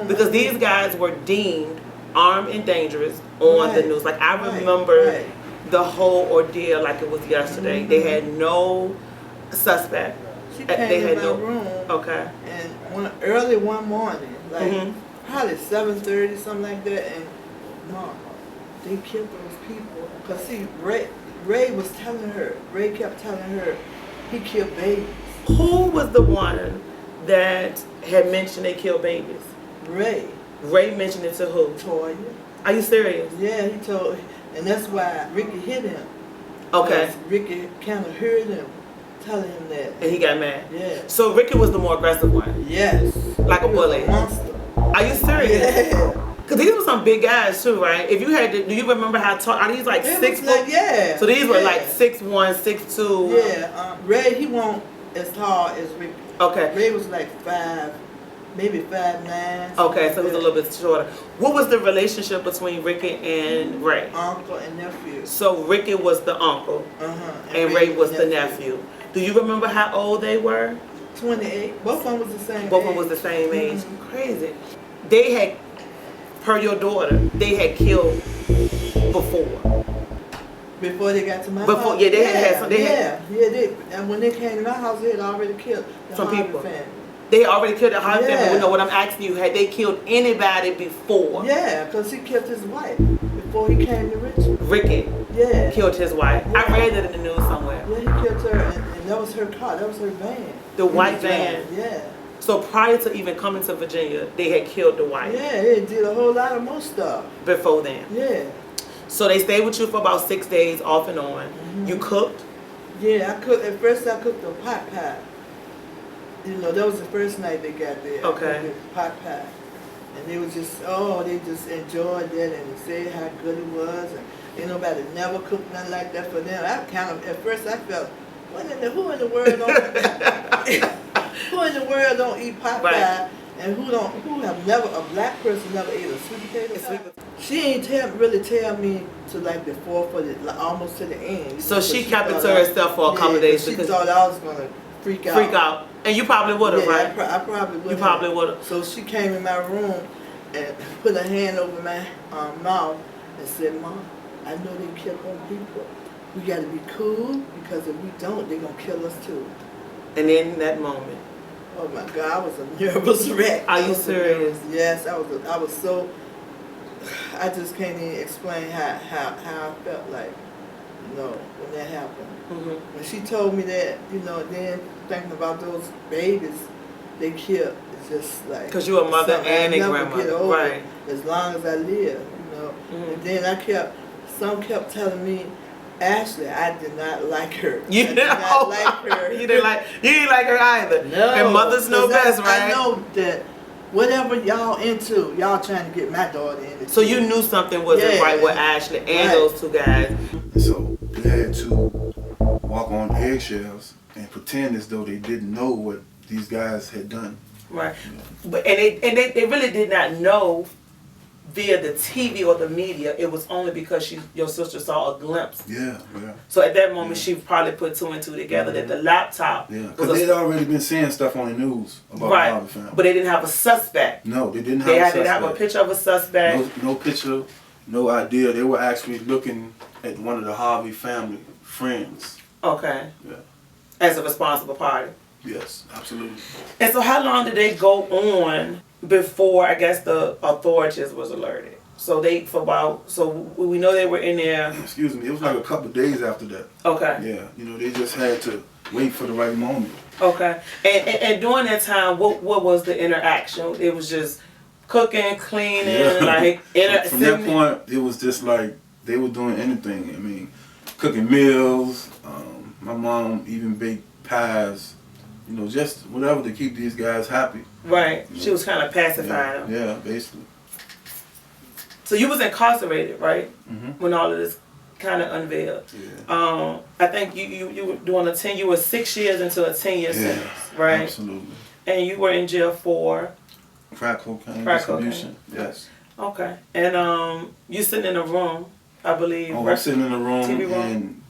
because these guys were deemed armed and dangerous on the news. Like, I remember the whole ordeal like it was yesterday. They had no suspect. She came in my room. Okay. And early one morning, like probably 7:30, something like that, and Mom, they killed those people. Cause see, Ray was telling her. Ray kept telling her he killed babies. Who was the one that had mentioned they killed babies? Ray. Ray mentioned it to who? Toya. Are you serious? Yeah, he told, and that's why Ricky hit him. Okay. Ricky kind of heard him telling him that. And he got mad. Yeah. So Ricky was the more aggressive one. Yes. Like a bully. A monster. Are you serious? Yeah. Because these were some big guys too, right? If you had to, do you remember how tall? Are these like 6 foot? Yeah. So these were like 6'1", 6'2". Yeah. Ray, he won't as tall as Ricky. Okay. Ray was like 5, maybe 5'9". Okay, so he was a little bit shorter. What was the relationship between Ricky and Ray? Uncle and nephew. So Ricky was the uncle, and Ray was the nephew. Do you remember how old they were? 28. Both of them was the same Both age. of them was the same age. Crazy. They had, per your daughter, they had killed before. Before they got to my Before, house? Yeah, they had some. And when they came to my house, they had already killed some people. Family. They already killed the Harvey family. You know what I'm asking you? Had they killed anybody before? Yeah, because he killed his wife before he came to Richmond. Ricky. Yeah. Killed his wife. Yeah. I read that in the news somewhere. Yeah, he killed her, and that was her car. That was her van. The white van. Yeah. So prior to even coming to Virginia, they had killed the wife. Yeah, they did a whole lot of more stuff. Before then. Yeah. So they stayed with you for about 6 days off and on. You cooked? Yeah, I cooked. At first I cooked a pot pie. You know, that was the first night they got there. Okay. Pot pie. And they was just, they just enjoyed that and said how good it was. And ain't nobody never cooked nothing like that for them. I kind of, at first I felt, who in the world don't eat pot pie? And who have never, a black person never ate a sweet potato pie? She ain't really tell me to like the fourth or almost to the end. So she kept it to herself for accommodation. She thought I was gonna freak out. And you probably would have, right? I probably would have. You probably would have. So she came in my room and put her hand over my mouth and said, Mom, I know they killed more people. We got to be cool because if we don't, they're going to kill us too. And in that moment, oh my God, I was a nervous wreck. Are you serious? Yes, I was so, I just can't even explain how I felt like, when that happened. When she told me that, then thinking about those babies they killed, it's just like. Because you're a mother and a grandmother, right? As long as I live, And then some kept telling me, Ashley, I did not like her. You did not like her. You didn't like her either. No. And mothers know best, right? I know that whatever y'all into, y'all trying to get my daughter into. So you knew something wasn't right with Ashley and those two guys. So we had to walk on eggshells and pretend as though they didn't know what these guys had done. Right. But they really did not know via the TV or the media. It was only because your sister saw a glimpse. Yeah. So at that moment, she probably put 2 and 2 together that the laptop. Yeah, because they'd already been seeing stuff on the news about the Harvey family. But they didn't have a suspect. No, they didn't have a suspect. They didn't have a picture of a suspect. No picture, no idea. They were actually looking at one of the Harvey family friends. Okay. Yeah. As a responsible party. Yes, absolutely. And so how long did they go on before, I guess, the authorities was alerted? So we know they were in there. Excuse me, it was like a couple of days after that. Okay. Yeah, they just had to wait for the right moment. Okay. And during that time, what was the interaction? It was just cooking, cleaning, From that point, it was just like they were doing anything. I mean, cooking meals. My mom even baked pies. Just whatever to keep these guys happy. Right. She was kind of pacifying them. Yeah, basically. So you was incarcerated, right? Mm-hmm. When all of this kind of unveiled. Yeah. I think you were doing you were 6 years into a 10-year sentence, right? Absolutely. And you were in jail for? Crack cocaine distribution. Yes. Okay. And you sitting in a room, I believe. I'm sitting in a room, TV room? and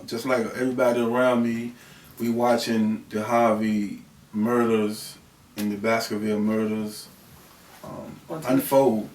just like everybody around me, we watching the Harvey murders and the Baskerville murders. unfold.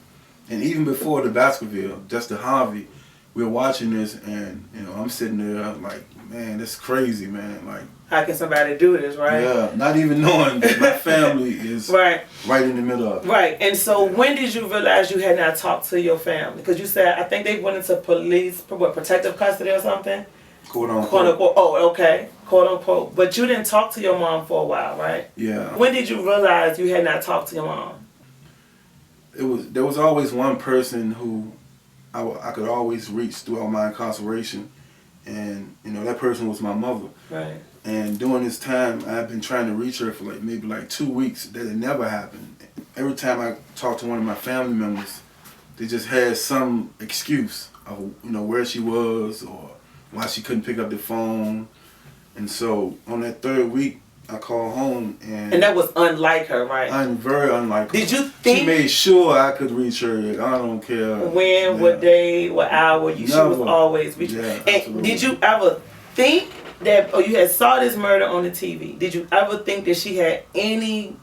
And even before the Baskerville, just the Harvey, we were watching this, and you know, I'm sitting there, I'm like, man, this is crazy, man. Like, how can somebody do this, right? Yeah, not even knowing that my family is right in the middle of it. Right. And so when did you realize you had not talked to your family? Because you said, I think they went into police, protective custody or something? Quote unquote. Quote unquote. Oh, okay. Quote unquote. But you didn't talk to your mom for a while, right? Yeah. When did you realize you had not talked to your mom? There was always one person who I could always reach throughout my incarceration, and you know, that person was my mother. Right. And during this time, I've been trying to reach her for maybe 2 weeks. That it never happened. Every time I talked to one of my family members, they just had some excuse of, you know, where she was or why she couldn't pick up the phone. And so on that third week, I called home, and that was unlike her, right? Very unlike her. Did you think she made sure I could reach her? I don't care when, what day, what hour? She was always reaching. Yeah, and absolutely. Did you ever think that, or you had saw this murder on the TV? Did you ever think that she had any?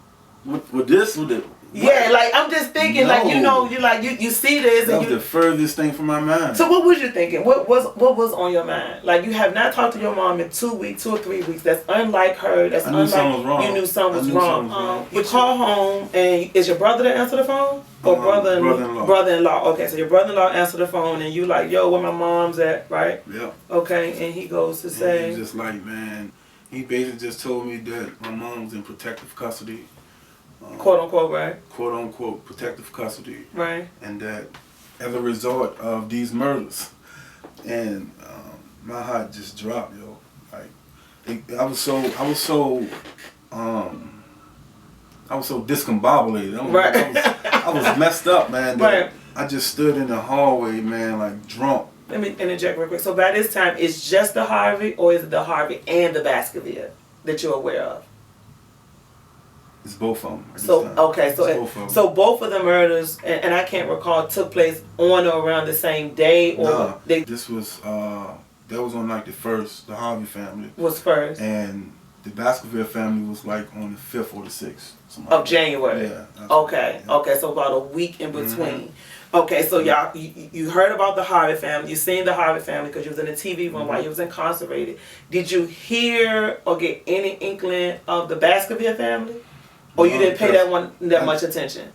With this, with the. Yeah, like I'm just thinking, No. like, you know, you see this, That and was the furthest thing from my mind. So what was you thinking? What was on your mind? Like, you have not talked to your mom in 2 weeks, 2 or 3 weeks. That's unlike her. That's unlike something was wrong. You knew something was wrong. You call home, and is your brother to answer the phone? Or brother-in-law. Brother-in-law. Okay, so your brother-in-law answered the phone, and you like, yo, where my mom's at, right? Yep. Okay, and he goes to say, he was just like, man, he basically just told me that my mom's in protective custody. Quote unquote, right? Quote unquote protective custody. Right. And that as a result of these murders, and my heart just dropped, yo. Like, I was so discombobulated. I was messed up, man. Right. I just stood in the hallway, man, like drunk. Let me interject real quick. So by this time, it's just the Harvey, or is it the Harvey and the Baskerville that you're aware of? It's both of them. So both of the murders, and I can't recall, took place on or around the same day, or this was that was on the first. The Harvey family was first, and the Baskerville family was on the 5th or the 6th of January. Yeah. Okay. Yeah. Okay. So about a week in between. Mm-hmm. Okay. So y'all, you heard about the Harvey family. You seen the Harvey family because you was in the TV room while you was incarcerated. Did you hear or get any inkling of the Baskerville family? Or you didn't pay that much attention?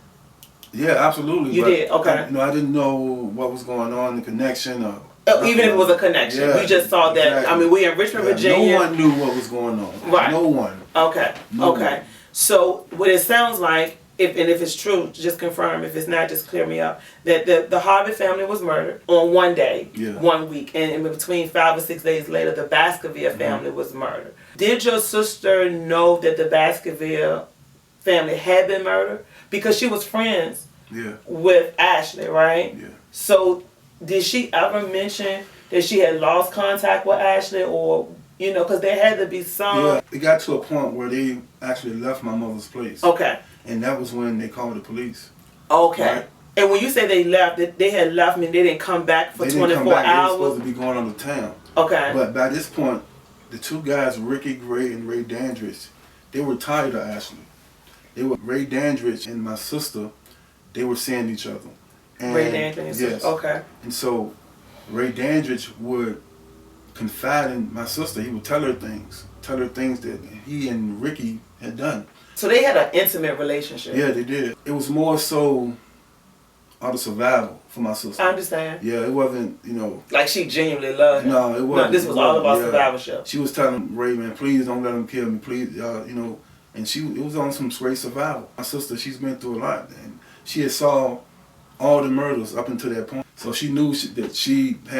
Yeah, absolutely. You did? Okay. I didn't know what was going on, the connection. Or even if it was a connection. Yeah, we just saw that. Exactly. I mean, we in Richmond, Virginia. No one knew what was going on. Right. No one. Okay. No okay. One. So what it sounds like, if it's true, just confirm. If it's not, just clear me up. That the Harvey family was murdered on one day, 1 week. And in between 5 or 6 days later, the Baskerville family was murdered. Did your sister know that the Baskerville family had been murdered? Because she was friends with Ashley, right? Yeah. So did she ever mention that she had lost contact with Ashley, or, because there had to be some... Yeah, it got to a point where they actually left my mother's place. Okay. And that was when they called the police. Okay. Right? And when you say they left, they had left, they didn't come back for 24 hours? They were supposed to be going on the town. Okay. But by this point, the two guys, Gray and Ray Dandridge, they were tired of Ashley. Ray Dandridge and my sister, they were seeing each other. And Ray Dandridge? Yes. Okay. And so Ray Dandridge would confide in my sister. He would tell her things that he and Ricky had done. So they had an intimate relationship? Yeah, they did. It was more so out of survival for my sister. I understand. Yeah, it wasn't, like she genuinely loved him. No, it wasn't. No, this was all about survivorship. She was telling Ray, man, please don't let him kill me, please, and it was on some great survival. My sister, she's been through a lot, and she had saw all the murders up until that point. So she knew that she had